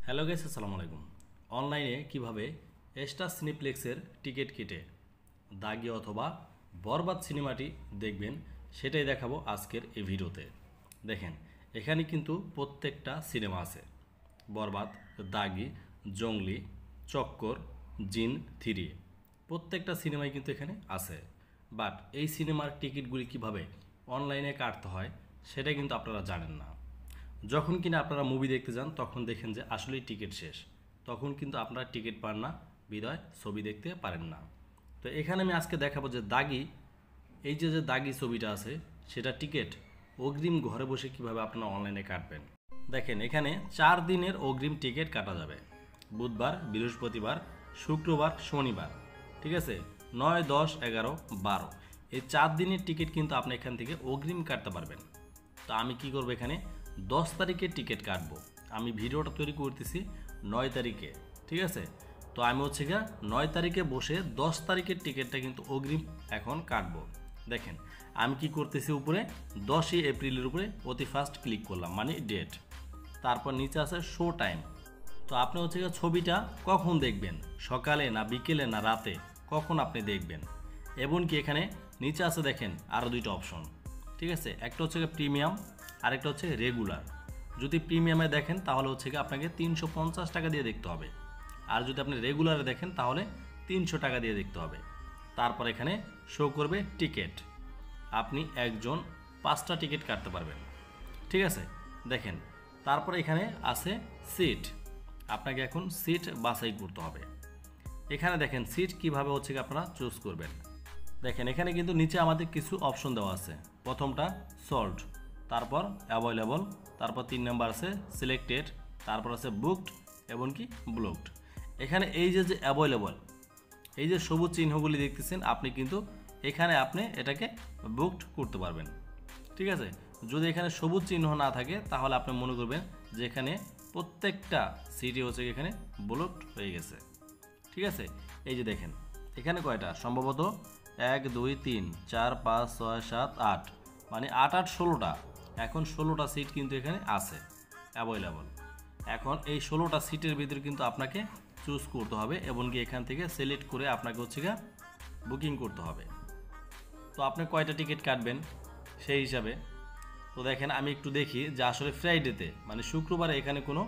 Hello guys, আসসালামু আলাইকুম। অনলাইনে কিভাবে স্টার সিনেপ্লেক্সের টিকিট কেটে দাগি অথবা বরবাদ সিনেমাটি দেখবেন সেটাই দেখাবো আজকের এই ভিডিওতে। দেখেন, এখানে কিন্তু প্রত্যেকটা সিনেমা আছে। বরবাদ, দাগি, জঙ্গলি, চক্কর, জিন, থ্রি, প্রত্যেকটা সিনেমাই কিন্তু এখানে আছে। বাট এই সিনেমার টিকিটগুলি কিভাবে অনলাইনে কাটতে হয় সেটা কিন্তু আপনারা জানেন না। যখন কিনা আপনারা মুভি দেখতে যান তখন দেখেন যে আসলেই টিকিট শেষ, তখন কিন্তু আপনারা টিকিট পান না, বিদায় ছবি দেখতে পারেন না। তো এখানে আমি আজকে দেখাবো যে দাগি, এই যে দাগি ছবিটা আছে সেটা টিকিট অগ্রিম ঘরে বসে কিভাবে আপনারা অনলাইনে কাটবেন। দেখেন, এখানে 4 দিনের অগ্রিম টিকিট কাটা যাবে। বুধবার, বৃহস্পতিবার, শুক্রবার, শনিবার, ঠিক আছে, 9, 10, 11, 12, এই 4 দিনের টিকিট কিন্তু আপনি এখান থেকে অগ্রিম কাটতে পারবেন। তো আমি কি করব, এখানে 10 তারিখে টিকিট কাটবো। আমি ভিডিওটা তৈরি করতেছি 9 তারিখে, ঠিক আছে। তো আমি হচ্ছে গিয়ে 9 তারিখে বসে 10 তারিখের টিকিটটা কিন্তু অগ্রিম এখন কাটবো। দেখেন, আমি কি করতেছি, উপরে 10ই এপ্রিলের উপরে অতি ফার্স্ট ক্লিক করলাম, মানে ডেট। তারপর নিচে আছে শো টাইম। তো আপনি হচ্ছে গিয়ে ছবিটা কখন দেখবেন, সকালে না বিকেলে না রাতে, কখন আপনি দেখবেন। এবং কি এখানে নিচে আছে দেখেন আরও দুইটা অপশন, ঠিক আছে। একটা হচ্ছে প্রিমিয়াম, আরেকটা হচ্ছে রেগুলার। যদি প্রিমিয়ামে দেখেন তাহলে হচ্ছে কি আপনাকে 350 টাকা দিয়ে দেখতে হবে, আর যদি আপনি রেগুলারে দেখেন তাহলে 300 টাকা দিয়ে দেখতে হবে। তারপর এখানে শো করবে টিকিট, আপনি একজন 5টা টিকিট কাটতে পারবেন, ঠিক আছে। দেখেন, তারপর এখানে আছে সিট, আপনাকে এখন সিট বাছাই করতে হবে। এখানে দেখেন সিট কিভাবে হচ্ছে কি আপনারা চুজ করবেন। দেখেন, এখানে কিন্তু নিচে আমাদের কিছু অপশন দেওয়া আছে। প্রথমটা সল্ট, তারপর অ্যাভেলেবল, তারপর 3 নাম্বার আছে সিলেক্টেড, তারপর আছে বুকড এবং কি ব্লকড। এখানে এই যে অ্যাভেলেবল, এই যে সবুজ চিহ্নগুলি দেখতেছেন, আপনি কিন্তু এখানে আপনি এটাকে বুকড করতে পারবেন, ঠিক আছে। যদি এখানে সবুজ চিহ্ন না থাকে তাহলে আপনি মনে করবেন যে এখানে প্রত্যেকটা সিটি হচ্ছে এখানে ব্লকড হয়ে গেছে, ঠিক আছে। এই যে দেখেন, এখানে কয়টা সম্ভবত 1, 2, 3, 4, 5, 6, 7, 8, মানে 8, 8, 16টা। এখন 16টা সিট কিন্তু এখানে আছে অ্যাভেলেবল। এখন এই 16টা সিটের ভিতরে কিন্তু আপনাকে চুজ করতে হবে এবং কি এখান থেকে সিলেক্ট করে আপনাকে হচ্ছে গিয়ে বুকিং করতে হবে। তো আপনি কয়টা টিকিট কাটবেন সেই হিসাবে। তো দেখেন, আমি একটু দেখি যে আসলে ফ্রাইডেতে মানে শুক্রবারে এখানে কোনো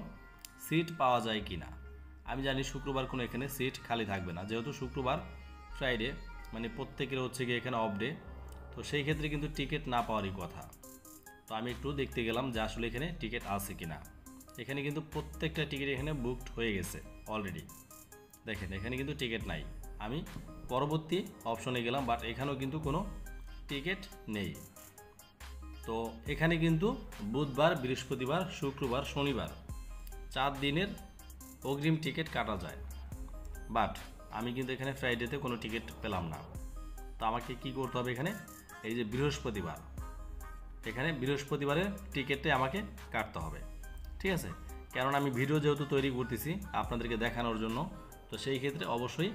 সিট পাওয়া যায় কি না। আমি জানি শুক্রবার কোনো এখানে সিট খালি থাকবে না, যেহেতু শুক্রবার ফ্রাইডে মানে প্রত্যেকের হচ্ছে গিয়ে এখানে অফ ডে। তো সেই ক্ষেত্রে কিন্তু টিকিট না পাওয়ারই কথা। তো আমি একটু দেখতে গেলাম যে আসলে এখানে টিকিট আছে কি না। এখানে কিন্তু প্রত্যেকটা টিকিট এখানে বুকড হয়ে গেছে অলরেডি। দেখেন, এখানে কিন্তু টিকিট নাই। আমি পরবর্তী অপশনে গেলাম, বাট এখানেও কিন্তু কোনো টিকিট নেই। তো এখানে কিন্তু বুধবার, বৃহস্পতিবার, শুক্রবার, শনিবার 4 দিনের অগ্রিম টিকিট কাটা যায়। বাট আমি কিন্তু এখানে ফ্রাইডেতে কোনো টিকিট পেলাম না। তো আমাকে কি করতে হবে, এখানে এই যে বৃহস্পতিবার, এখানে বৃহস্পতিবারের টিকিটটা আমাকে কাটতে হবে, ঠিক আছে। কারণ আমি ভিডিও যেহেতু তৈরি করতেছি আপনাদেরকে দেখানোর জন্য, তো সেই ক্ষেত্রে অবশ্যই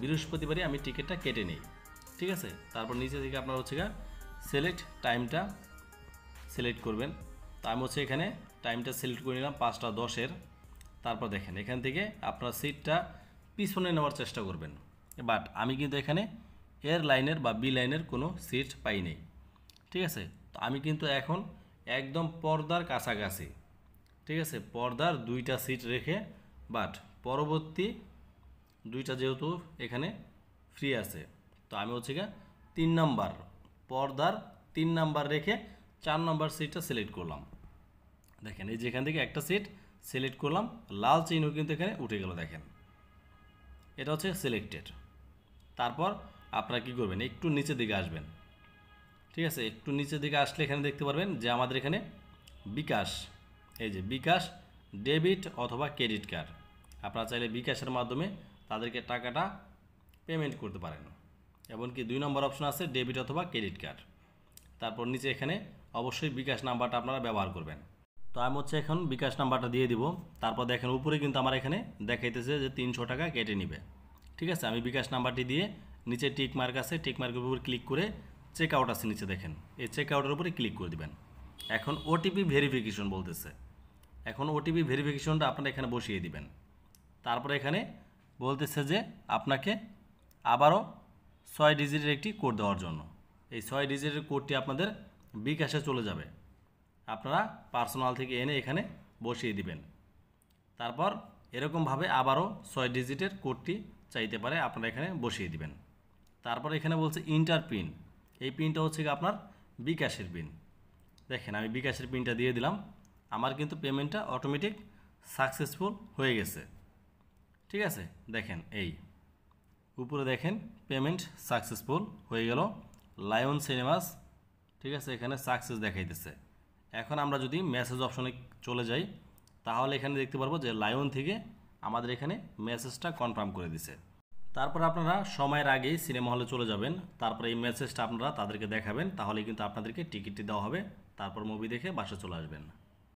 বৃহস্পতিবারই আমি টিকিটটা কেটে নিই, ঠিক আছে। তারপর নিচে থেকে আপনার হচ্ছে সিলেক্ট টাইমটা সিলেক্ট করবেন। তো আমি হচ্ছে এখানে টাইমটা সিলেক্ট করে নিলাম 5টা 10-এর। তারপর দেখেন, এখান থেকে আপনার সিটটা পিছনে নেওয়ার চেষ্টা করবেন। বাট আমি কিন্তু এখানে এর লাইনের বা বি লাইনের কোনো সিট পাই নেই, ঠিক আছে। তো আমি কিন্তু এখন একদম পর্দার কাছাকাছি, ঠিক আছে। পর্দার 2টা সিট রেখে, বাট পরবর্তী 2টা যেহেতু এখানে ফ্রি আছে, তো আমি হচ্ছে 3 নাম্বার, পর্দার 3 নাম্বার রেখে 4 নাম্বার সিটটা সিলেক্ট করলাম। দেখেন, এই যেখান থেকে একটা সিট সিলেক্ট করলাম, লাল চিহ্ন কিন্তু এখানে উঠে গেল। দেখেন, এটা হচ্ছে সিলেক্টেড। তারপর আপনারা কী করবেন, একটু নিচের দিকে আসবেন, ঠিক আছে। একটু নিচের দিকে আসলে এখানে দেখতে পারবেন যে আমাদের এখানে বিকাশ, এই যে বিকাশ ডেবিট অথবা ক্রেডিট কার্ড, আপনারা চাইলে বিকাশের মাধ্যমে তাদেরকে টাকাটা পেমেন্ট করতে পারেন। এমনকি 2 নম্বর অপশন আছে ডেবিট অথবা ক্রেডিট কার্ড। তারপর নিচে এখানে অবশ্যই বিকাশ নাম্বারটা আপনারা ব্যবহার করবেন। তো আমি হচ্ছে এখন বিকাশ নাম্বারটা দিয়ে দিব। তারপর দেখেন উপরে কিন্তু আমার এখানে দেখাইতেছে যে 300 টাকা কেটে নেবে, ঠিক আছে। আমি বিকাশ নাম্বারটি দিয়ে নিচে টিক মার্ক আছে, টিক মার্কের উপর ক্লিক করে চেক আউট আছে নিচে দেখেন, এই চেক আউটের উপরে ক্লিক করে দিবেন। এখন ওটিপি ভেরিফিকেশন বলতেছে, এখন ওটিপি ভেরিফিকেশনটা আপনারা এখানে বসিয়ে দিবেন। তারপরে এখানে বলতেছে যে আপনাকে আবারও 6 ডিজিটের একটি কোড দেওয়ার জন্য। এই 6 ডিজিটের কোডটি আপনাদের বিকাশে চলে যাবে, আপনারা পার্সোনাল থেকে এনে এখানে বসিয়ে দিবেন। তারপর এরকমভাবে আবারও 6 ডিজিটের কোডটি চাইতে পারে, আপনারা এখানে বসিয়ে দিবেন। তারপর এখানে বলছে ইন্টার পিন, এই পিনটা হচ্ছে কি আপনার বিকাশের পিন। দেখেন আমি বিকাশের পিনটা দিয়ে দিলাম, আমার কিন্তু পেমেন্টটা অটোমেটিক সাকসেসফুল হয়ে গেছে। ঠিক আছে, দেখেন এই উপরে দেখেন পেমেন্ট সাকসেসফুল হয়ে গেল, লায়ন সিনেমাস। ঠিক আছে, এখানে সাকসেস দেখাইতেছে। এখন আমরা যদি মেসেজ অপশনে চলে যাই তাহলে এখানে দেখতে পারবো যে লায়ন থেকে আমাদের এখানে মেসেজটা কনফার্ম করে দিছে। তারপর আপনারা সময়ের আগেই সিনেমা হলে চলে যাবেন, তারপরে এই মেসেজটা আপনারা তাদেরকে দেখাবেন, তাহলে কিন্তু আপনাদেরকে টিকিটটি দেওয়া হবে, তারপর মুভি দেখে বাসা চলে আসবেন।